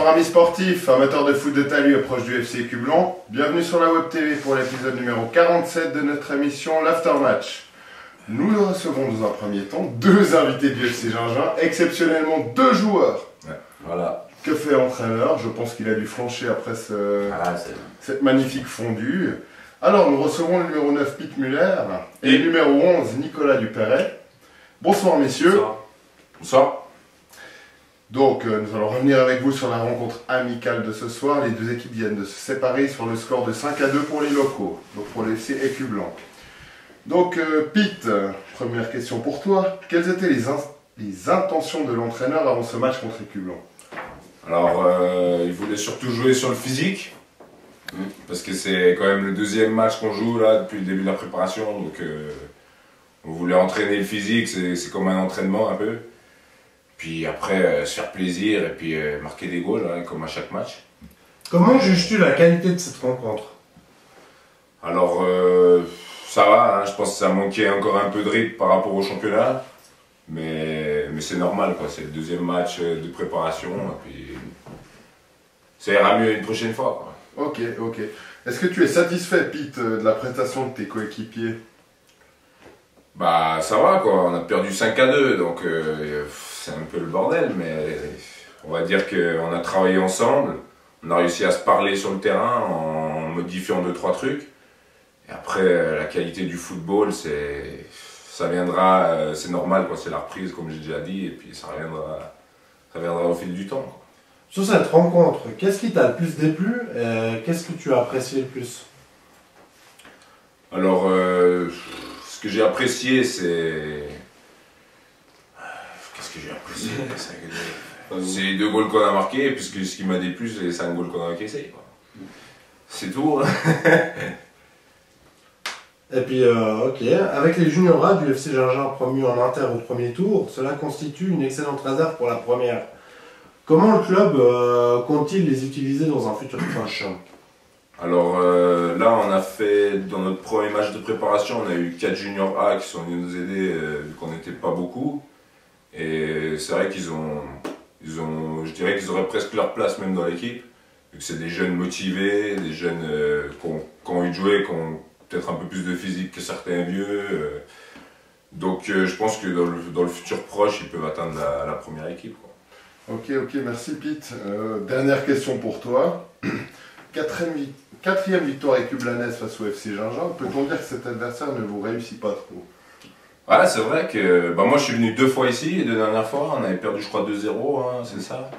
Bonsoir amis sportifs, amateurs de foot de talus et proches du FC Écublon. Bienvenue sur la Web TV pour l'épisode numéro 47 de notre émission l'Aftermatch. Nous recevons dans un premier temps deux invités du FC Gingin, exceptionnellement deux joueurs. Ouais, voilà. Que fait l'entraîneur? Je pense qu'il a dû flancher après cette magnifique fondue. Alors nous recevons le numéro 9 Pete Muller et le numéro 11 Nicolas Dupéret. Bonsoir messieurs. Bonsoir. Bonsoir. Donc nous allons revenir avec vous sur la rencontre amicale de ce soir. Les deux équipes viennent de se séparer sur le score de 5-2 pour les locaux, donc pour le FC Écublon. Donc Pete, première question pour toi. Quelles étaient les intentions de l'entraîneur avant ce match contre Écublon? Alors il voulait surtout jouer sur le physique, parce que c'est quand même le deuxième match qu'on joue là depuis le début de la préparation, donc on voulait entraîner le physique, c'est comme un entraînement un peu. Puis après, se faire plaisir et puis marquer des goals, hein, comme à chaque match. Comment juges-tu la qualité de cette rencontre? Alors, ça va, hein, je pense que ça manquait encore un peu de rythme par rapport au championnat. Mais c'est normal, quoi. C'est le deuxième match de préparation. Et puis, ça ira mieux une prochaine fois, quoi. Ok. Est-ce que tu es satisfait, Pete, de la prestation de tes coéquipiers? Bah, ça va, quoi. On a perdu 5-2, donc c'est un peu le bordel, mais on va dire qu'on a travaillé ensemble, on a réussi à se parler sur le terrain en modifiant 2-3 trucs. Et après, la qualité du football, ça viendra, c'est normal, quoi, c'est la reprise, comme j'ai déjà dit, et puis ça viendra au fil du temps, quoi. Sur cette rencontre, qu'est-ce qui t'a le plus déplu et qu'est-ce que tu as apprécié le plus? Alors, ce que j'ai apprécié, c'est... Qu'est-ce que j'ai apprécié? C'est les 2 goals qu'on a marqués, puisque ce qui m'a déplu, c'est les 5 goals qu'on a encaissés. C'est tout. Et puis, ok, avec les juniors A du FC Gingin promus en inter au premier tour, cela constitue une excellente réserve pour la première. Comment le club compte-t-il les utiliser dans un futur proche? Alors là, on a fait, dans notre premier match de préparation, on a eu 4 juniors A qui sont venus nous aider, vu qu'on n'était pas beaucoup. Et c'est vrai je dirais qu'ils auraient presque leur place même dans l'équipe, vu que c'est des jeunes motivés, des jeunes qui ont envie de jouer, qui ont peut-être un peu plus de physique que certains vieux. Donc je pense que dans le futur proche, ils peuvent atteindre la première équipe, quoi. Ok, merci Pete. Dernière question pour toi. Quatrième victoire écublanaise face au FC Gingin. Peut-on dire que cet adversaire ne vous réussit pas trop? Ouais, c'est vrai que moi je suis venu 2 fois ici, les 2 dernières fois, on avait perdu je crois 2-0, hein, c'est ça?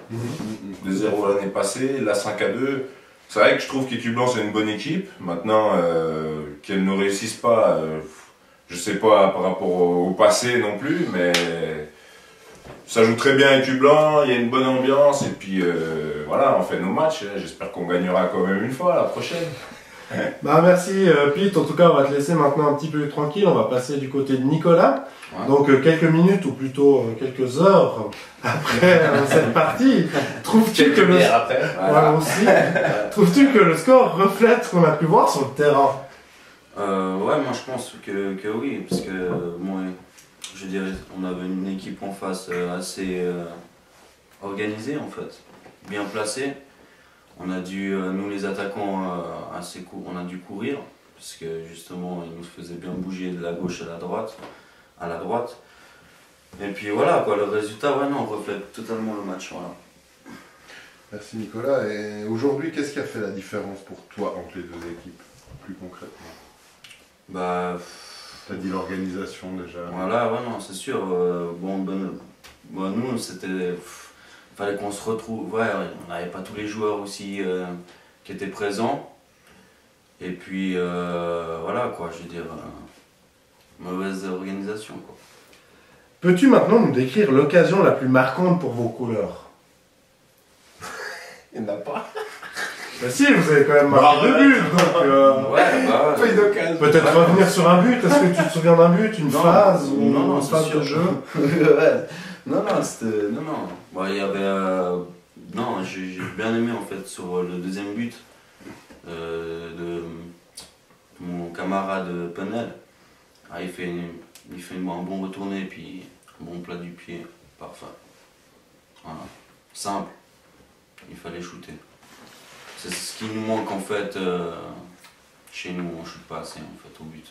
2-0 l'année passée, là 5-2. C'est vrai que je trouve qu'Écublon c'est une bonne équipe. Maintenant, qu'elle ne réussisse pas, je sais pas par rapport au passé non plus, mais ça joue très bien à Écublon, il y a une bonne ambiance, et puis voilà, on fait nos matchs. J'espère qu'on gagnera quand même une fois la prochaine. Bah merci Pete, en tout cas on va te laisser maintenant un petit peu tranquille, on va passer du côté de Nicolas. Ouais. Donc quelques minutes ou plutôt quelques heures après cette partie, trouves-tu que trouves-tu que le score reflète ce qu'on a pu voir sur le terrain? Ouais, moi je pense que oui, parce que moi, je dirais on avait une équipe en face assez organisée en fait, bien placée. On a dû, nous les attaquants, on a dû courir, parce que justement ils nous faisaient bien bouger de la gauche à la droite. Et puis voilà, quoi, le résultat reflète totalement le match. Voilà. Merci Nicolas. Et aujourd'hui, qu'est-ce qui a fait la différence pour toi entre les deux équipes, plus concrètement? T'as dit l'organisation déjà. Voilà, c'est sûr. Nous, c'était... fallait qu'on se retrouve, on n'avait pas tous les joueurs aussi qui étaient présents. Et puis voilà, quoi, je veux dire, mauvaise organisation, quoi. Peux-tu maintenant nous décrire l'occasion la plus marquante pour vos couleurs? Il n'y en a pas. Bah si, vous avez quand même marqué 2 buts, donc peut-être revenir sur un but. Est-ce que tu te souviens d'un but, une phase ou une phase de jeu? Il y avait... j'ai bien aimé en fait sur le deuxième but de mon camarade Penel. Il fait un bon retourné, puis un bon plat du pied, parfait. Voilà. Simple. il fallait shooter. C'est ce qui nous manque en fait. Chez nous, on ne shoot pas assez en fait au but.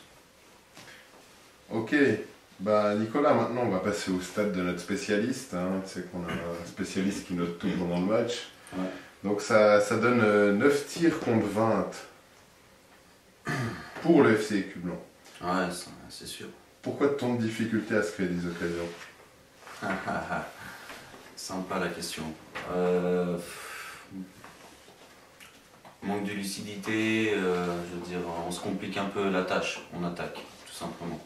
Ok, bah Nicolas, maintenant on va passer au stade de notre spécialiste. Hein. Tu sais qu'on a un spécialiste qui note tout pendant le match. Ouais. Donc ça donne 9 tirs contre 20 pour le FC Écublon. Ouais, c'est sûr. Pourquoi tant de difficultés à se créer des occasions? Sympa la question. Manque de lucidité, je veux dire, on se complique un peu la tâche, on attaque, tout simplement.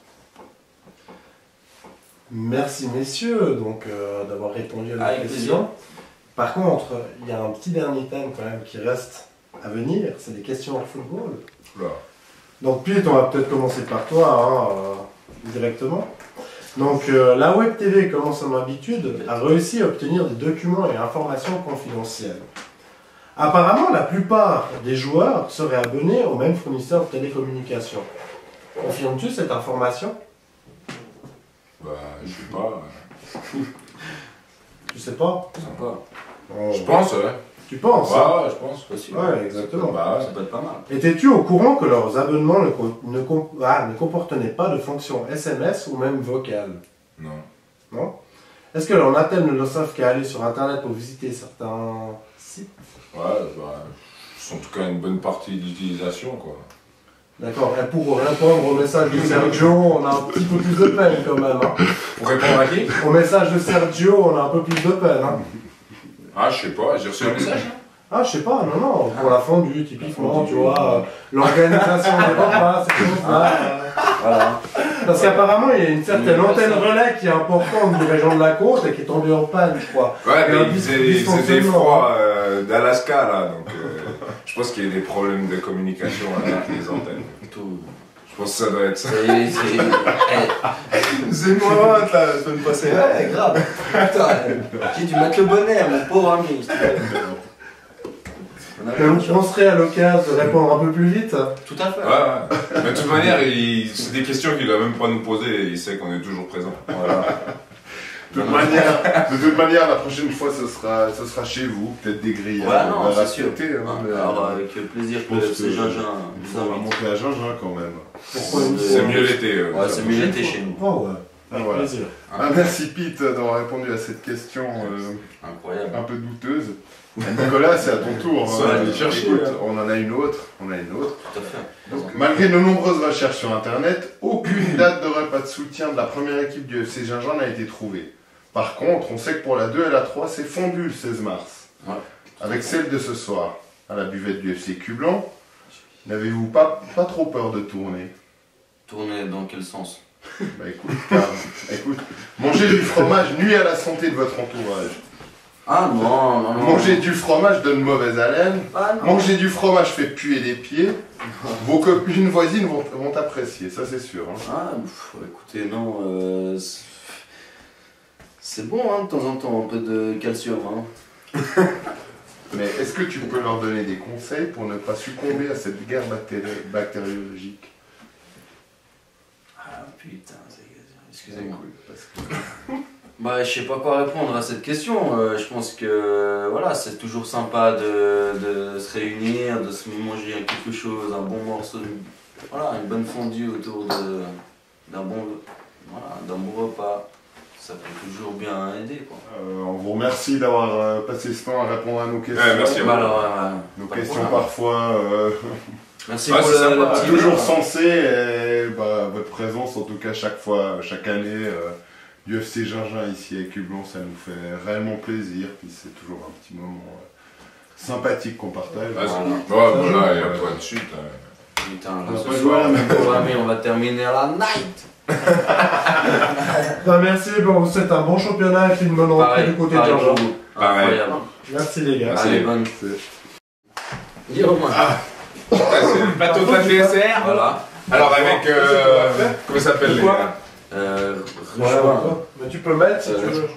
Merci messieurs donc d'avoir répondu à la Avec question. plaisir. Par contre, il y a un petit dernier thème quand même qui reste à venir, c'est des questions en football. Oula. Donc Pete, on va peut-être commencer par toi directement. Donc la Web TV, comme son habitude, a réussi à obtenir des documents et informations confidentielles. Apparemment, la plupart des joueurs seraient abonnés au même fournisseur de télécommunications. Confirmes-tu cette information? Bah, je sais pas. Tu sais pas? Sympa. Oh. Je pense, ouais. Tu penses? hein? Ouais, je pense. Possible. Ouais, exactement. Bah, Ça peut être pas mal. Étais-tu au courant que leurs abonnements ne comportaient pas de fonction SMS ou même vocale? non. Non? Est-ce que leurs Natel ne le savent qu'à aller sur Internet pour visiter certains sites? Ouais, bah, c'est en tout cas une bonne partie d'utilisation, quoi. D'accord, et pour répondre au message de Sergio, on a un petit peu plus de peine quand même. Hein. Pour répondre à qui? Au message de Sergio, on a un peu plus de peine. Hein. Ah, je sais pas, j'ai reçu un message. Ah, je sais pas, non, pour la fondue, typiquement, tu vois, l'organisation des repas, ces choses-là. Voilà. Parce qu'apparemment, il y a une certaine antenne relais qui est importante du région de la côte et qui est tombée en panne, je crois. Ouais, Il y a un mais il faisait des dysfonctionnement. froids d'Alaska, là, donc je pense qu'il y a des problèmes de communication avec les antennes. Tout. Je pense que ça doit être ça. C'est moi là, la semaine passée. Ouais, grave. Putain, j'ai dû mettre le bonnet, mon pauvre ami. On serait à l'occasion de répondre un peu plus vite. Tout à fait. Ouais, ouais. Mais de toute manière, c'est des questions qu'il ne doit même pas nous poser et il sait qu'on est toujours présent. Voilà. De toute manière, la prochaine fois, ce sera chez vous, peut-être des grillades. Ouais, non, on va c'est sûr. respecter, hein, mais, Alors, avec plaisir je pense que que c'est Ginger's. on va monter à Gingin quand même. Pourquoi C'est mieux l'été. Ouais, c'est mieux l'été chez nous. Oh ouais, avec Voilà. plaisir. Ah, merci Pete d'avoir répondu à cette question Incroyable. un peu douteuse. Nicolas, c'est à ton tour. Ça va aller chercher, Écoute, hein. on en a une autre. Tout à fait. Donc, malgré de nombreuses recherches sur Internet, aucune date de repas de soutien de la première équipe du FC Gingin n'a été trouvée. Par contre, on sait que pour la 2 et la 3, c'est fondu le 16 mars. Ouais. Avec celle de ce soir, à la buvette du FC Cublanc, n'avez-vous pas trop peur de tourner? Tourner dans quel sens? Bah écoute, manger du fromage nuit à la santé de votre entourage. Ah non, non, non. Manger du fromage donne mauvaise haleine. Ah non. Manger du fromage fait puer les pieds. Vos copines voisines vont apprécier, ça c'est sûr. Hein. Ah, écoutez, non. C'est bon, hein, de temps en temps, un peu de calcium. Hein. Mais est-ce que tu peux leur donner des conseils pour ne pas succomber à cette guerre bactériologique? Ah putain, excusez-moi. Bah, je sais pas quoi répondre à cette question. Je pense que voilà, c'est toujours sympa de se réunir, de se manger quelque chose, un bon morceau, voilà, une bonne fondue autour d'un bon repas. Ça peut toujours bien aider, quoi. On vous remercie d'avoir passé ce temps à répondre à nos questions. Ouais, merci à vous. Bah, alors, Nos pas de questions problème. parfois Merci Ah, pour c'est sympa, le petit toujours verre. sensées et votre présence en tout cas chaque année du FC Gingin ici à Cublanc, ça nous fait réellement plaisir. Puis c'est toujours un petit moment sympathique qu'on partage. Ah, Voilà. ouais, voilà, et toi de suite. Putain, On là, va ce pas jouer soir, à la même pauvre ami, on va terminer à la night. Bah, merci, bon, on vous souhaite un bon championnat et une bonne rentrée du côté de pareil Gingin. pour vous. Pareil. Incroyable. Merci les gars. Allez, bonne. C'est- Dis-moi. Ouais, c'est le plateau de la TSR. Voilà. Alors avec, comment ça s'appelle les Quoi gars Ouais, Rejoins. mais tu peux mettre si tu veux.